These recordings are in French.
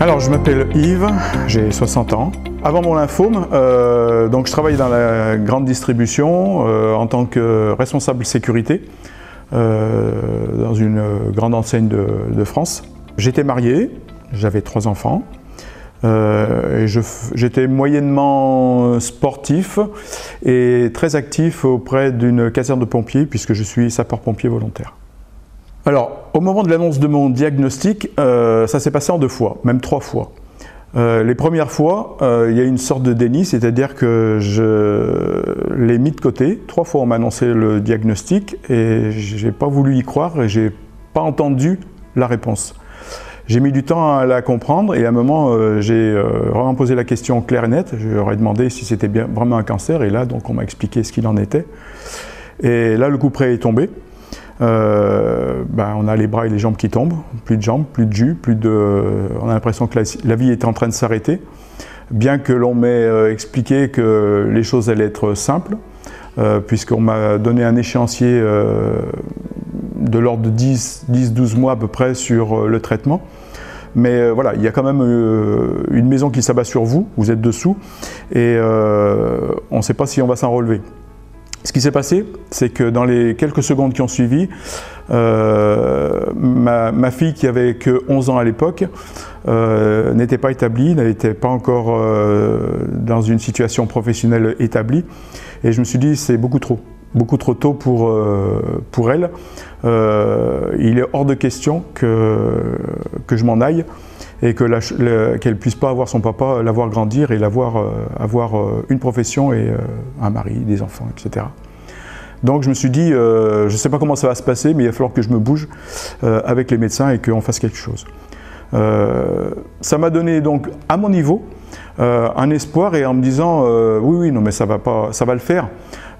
Alors, je m'appelle Yves, j'ai 60 ans. Avant mon lymphome, donc je travaillais dans la grande distribution en tant que responsable sécurité dans une grande enseigne de France. J'étais marié, j'avais 3 enfants et j'étais moyennement sportif et très actif auprès d'une caserne de pompiers puisque je suis sapeur-pompier volontaire. Alors, au moment de l'annonce de mon diagnostic, ça s'est passé en 2 fois, même 3 fois. Les premières fois, il y a une sorte de déni, c'est-à-dire que je l'ai mis de côté. 3 fois on m'a annoncé le diagnostic et j'ai pas voulu y croire et j'ai pas entendu la réponse. J'ai mis du temps à la comprendre et à un moment j'ai vraiment posé la question claire et nette. Je leur ai demandé si c'était bien vraiment un cancer et là donc on m'a expliqué ce qu'il en était. Et là le coup près est tombé. On a les bras et les jambes qui tombent, plus de jambes, plus de jus, on a l'impression que la vie est en train de s'arrêter, bien que l'on m'ait expliqué que les choses allaient être simples, puisqu'on m'a donné un échéancier de l'ordre de 10-12 mois à peu près sur le traitement. Mais voilà, il y a quand même une maison qui s'abat sur vous, vous êtes dessous, et on ne sait pas si on va s'en relever. Ce qui s'est passé, c'est que dans les quelques secondes qui ont suivi, ma fille qui avait que 11 ans à l'époque n'était pas établie, n'était pas encore dans une situation professionnelle établie et je me suis dit c'est beaucoup trop tôt pour elle. Il est hors de question que je m'en aille et qu'elle ne puisse pas avoir son papa, la voir grandir et avoir une profession et un mari, des enfants, etc. Donc je me suis dit, je ne sais pas comment ça va se passer, mais il va falloir que je me bouge avec les médecins et qu'on fasse quelque chose. Ça m'a donné donc, à mon niveau, un espoir et en me disant, oui, non mais ça va le faire.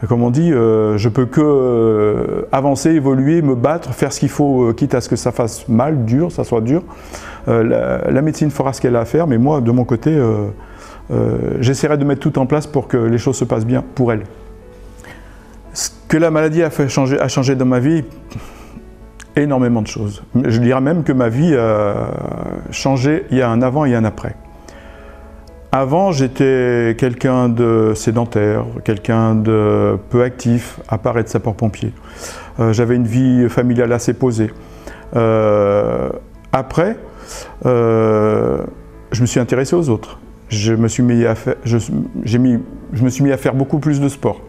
Comme on dit, je peux que avancer, évoluer, me battre, faire ce qu'il faut, quitte à ce que ça fasse mal, dur, ça soit dur. La médecine fera ce qu'elle a à faire, mais moi, de mon côté, j'essaierai de mettre tout en place pour que les choses se passent bien pour elle. Ce que la maladie a changé dans ma vie, énormément de choses. Je dirais même que ma vie a changé, il y a un avant et un après. Avant, j'étais quelqu'un de sédentaire, quelqu'un de peu actif, à part être sapeur-pompier. J'avais une vie familiale assez posée. Après, je me suis intéressé aux autres. Je me suis mis à faire beaucoup plus de sport.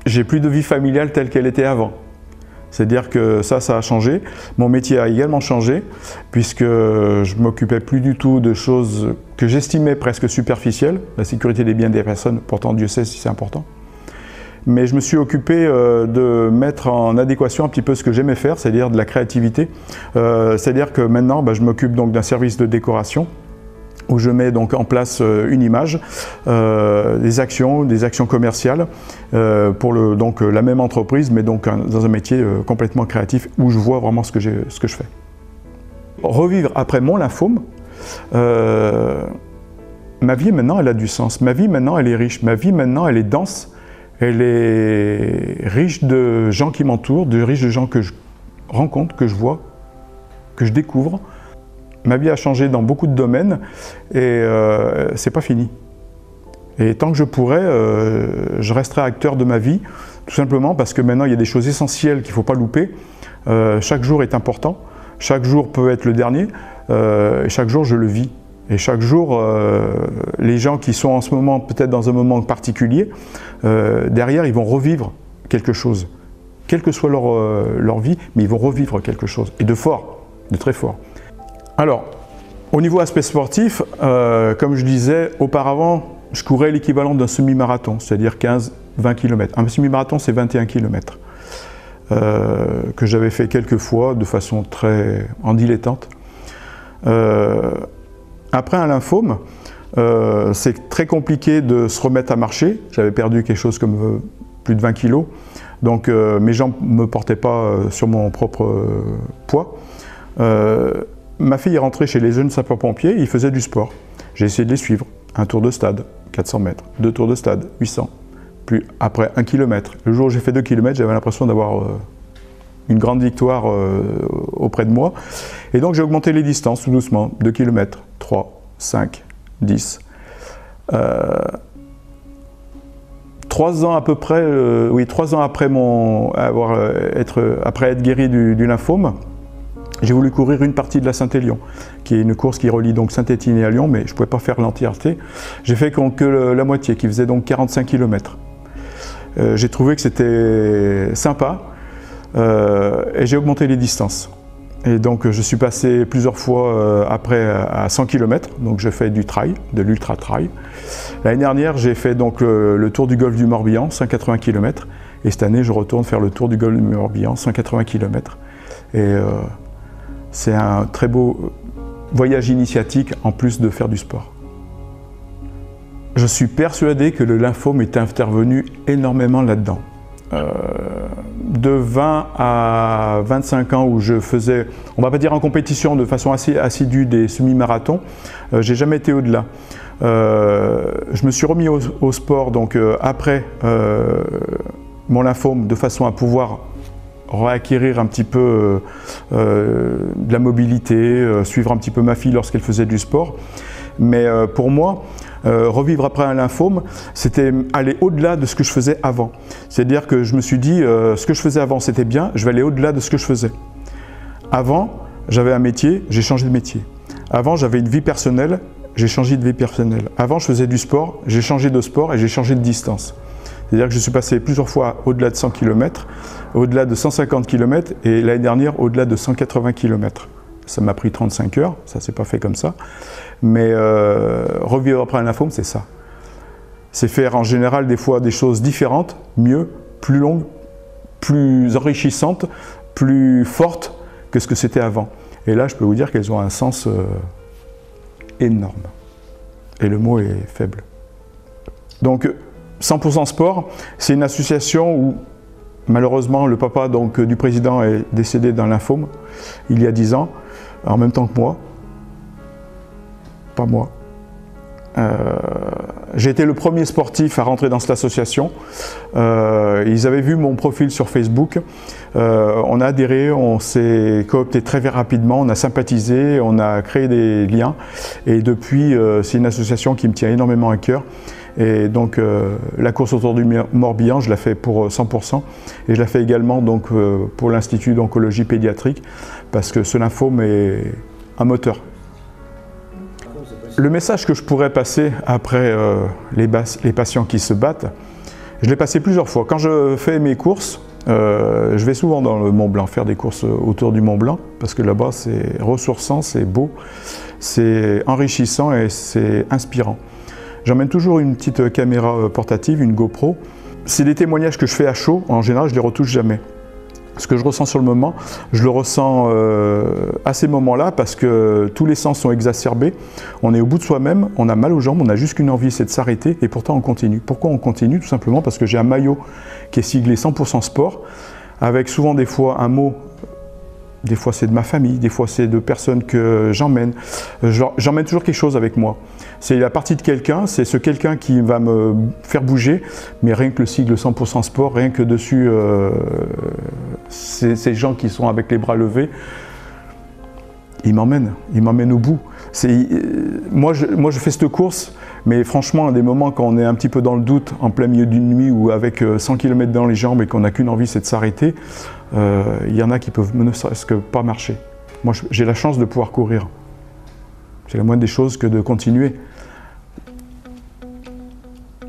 J'ai plus de vie familiale telle qu'elle était avant. C'est-à-dire que ça a changé. Mon métier a également changé, puisque je ne m'occupais plus du tout de choses que j'estimais presque superficielles. La sécurité des biens des personnes, pourtant Dieu sait si c'est important. Mais je me suis occupé de mettre en adéquation un petit peu ce que j'aimais faire, c'est-à-dire de la créativité. C'est-à-dire que maintenant, je m'occupe donc d'un service de décoration, où je mets donc en place une image, des actions commerciales pour la même entreprise, mais donc dans un métier complètement créatif où je vois vraiment ce que je fais. Revivre après mon lymphome, ma vie maintenant elle a du sens, ma vie maintenant elle est riche, ma vie maintenant elle est dense, elle est riche de gens qui m'entourent, riche de gens que je rencontre, que je vois, que je découvre. Ma vie a changé dans beaucoup de domaines et c'est pas fini. Et tant que je pourrai, je resterai acteur de ma vie, tout simplement parce que maintenant il y a des choses essentielles qu'il ne faut pas louper. Chaque jour est important, chaque jour peut être le dernier, et chaque jour je le vis. Et chaque jour, les gens qui sont en ce moment, peut-être dans un moment particulier, derrière ils vont revivre quelque chose. Quelle que soit leur vie, mais ils vont revivre quelque chose, et de fort, de très fort. Alors, au niveau aspect sportif, comme je disais, auparavant, je courais l'équivalent d'un semi-marathon, c'est-à-dire 15-20 km. Un semi-marathon, c'est 21 km, que j'avais fait quelques fois de façon en dilettante. Après un lymphome, c'est très compliqué de se remettre à marcher. J'avais perdu quelque chose comme plus de 20 kg, donc mes jambes ne me portaient pas sur mon propre poids. Ma fille est rentrée chez les jeunes sapeurs-pompiers, ils faisaient du sport. J'ai essayé de les suivre. Un tour de stade, 400 mètres. 2 tours de stade, 800. Puis après 1 km. Le jour où j'ai fait 2 km, j'avais l'impression d'avoir une grande victoire auprès de moi. Et donc j'ai augmenté les distances tout doucement, 2 km, 3, 5, 10. 3 ans à peu près, 3 ans après après être guéri du lymphome, j'ai voulu courir une partie de la Saint-Élion, qui est une course qui relie donc Saint-Étienne à Lyon, mais je ne pouvais pas faire l'entièreté. J'ai fait que la moitié, qui faisait donc 45 km. J'ai trouvé que c'était sympa et j'ai augmenté les distances. Et donc je suis passé plusieurs fois après à 100 km, donc je fais du trail, de l'ultra trail. L'année dernière, j'ai fait donc le tour du golfe du Morbihan, 180 km, et cette année, je retourne faire le tour du golfe du Morbihan, 180 km. Et c'est un très beau voyage initiatique en plus de faire du sport. Je suis persuadé que le lymphome est intervenu énormément là-dedans. De 20 à 25 ans où je faisais, on va pas dire en compétition, de façon assez assidue des semi-marathons, j'ai jamais été au-delà. Je me suis remis au sport donc après mon lymphome de façon à pouvoir réacquérir un petit peu de la mobilité, suivre un petit peu ma fille lorsqu'elle faisait du sport. Mais pour moi, revivre après un lymphome, c'était aller au-delà de ce que je faisais avant. C'est-à-dire que je me suis dit, ce que je faisais avant c'était bien, je vais aller au-delà de ce que je faisais. Avant, j'avais un métier, j'ai changé de métier. Avant, j'avais une vie personnelle, j'ai changé de vie personnelle. Avant, je faisais du sport, j'ai changé de sport et j'ai changé de distance. C'est-à-dire que je suis passé plusieurs fois au-delà de 100 km, au-delà de 150 km et l'année dernière au-delà de 180 km. Ça m'a pris 35 heures, ça s'est pas fait comme ça. Mais revivre après un lymphome, c'est ça. C'est faire en général des fois des choses différentes, mieux, plus longues, plus enrichissantes, plus fortes que ce que c'était avant. Et là, je peux vous dire qu'elles ont un sens énorme. Et le mot est faible. Donc, 100% Sport, c'est une association où, malheureusement, le papa donc, du président est décédé d'un lymphome il y a 10 ans, en même temps que moi. Pas moi. J'ai été le premier sportif à rentrer dans cette association. Ils avaient vu mon profil sur Facebook. On a adhéré, on s'est coopté très rapidement, on a sympathisé, on a créé des liens. Et depuis, c'est une association qui me tient énormément à cœur. Et donc la course autour du Morbihan, je la fais pour 100% et je la fais également donc, pour l'Institut d'oncologie pédiatrique parce que ce lymphome est un moteur. Le message que je pourrais passer après les patients qui se battent, je l'ai passé plusieurs fois. Quand je fais mes courses, je vais souvent dans le Mont Blanc faire des courses autour du Mont Blanc parce que là-bas c'est ressourçant, c'est beau, c'est enrichissant et c'est inspirant. J'emmène toujours une petite caméra portative, une GoPro. C'est des témoignages que je fais à chaud, en général je ne les retouche jamais. Ce que je ressens sur le moment, je le ressens à ces moments-là parce que tous les sens sont exacerbés. On est au bout de soi-même, on a mal aux jambes, on a juste qu'une envie, c'est de s'arrêter et pourtant on continue. Pourquoi on continue? Tout simplement parce que j'ai un maillot qui est siglé 100% sport, avec souvent des fois un mot. Des fois c'est de ma famille, des fois c'est de personnes que j'emmène. J'emmène toujours quelque chose avec moi. C'est la partie de quelqu'un, c'est ce quelqu'un qui va me faire bouger, mais rien que le sigle 100% sport, rien que dessus, ces gens qui sont avec les bras levés, ils m'emmènent au bout. Moi je fais cette course, mais franchement, à des moments quand on est un petit peu dans le doute, en plein milieu d'une nuit ou avec 100 km dans les jambes et qu'on n'a qu'une envie, c'est de s'arrêter, il y en a qui peuvent ne serait-ce que pas marcher. Moi, j'ai la chance de pouvoir courir. C'est la moindre des choses que de continuer.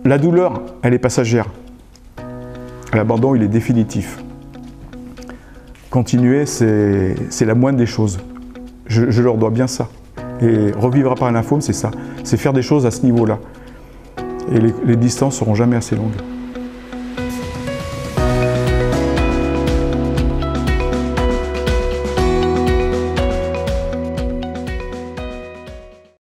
La douleur, elle est passagère. L'abandon, il est définitif. Continuer, c'est la moindre des choses. Je leur dois bien ça. Et revivre après un lymphome, c'est ça. C'est faire des choses à ce niveau-là. Et les distances seront jamais assez longues.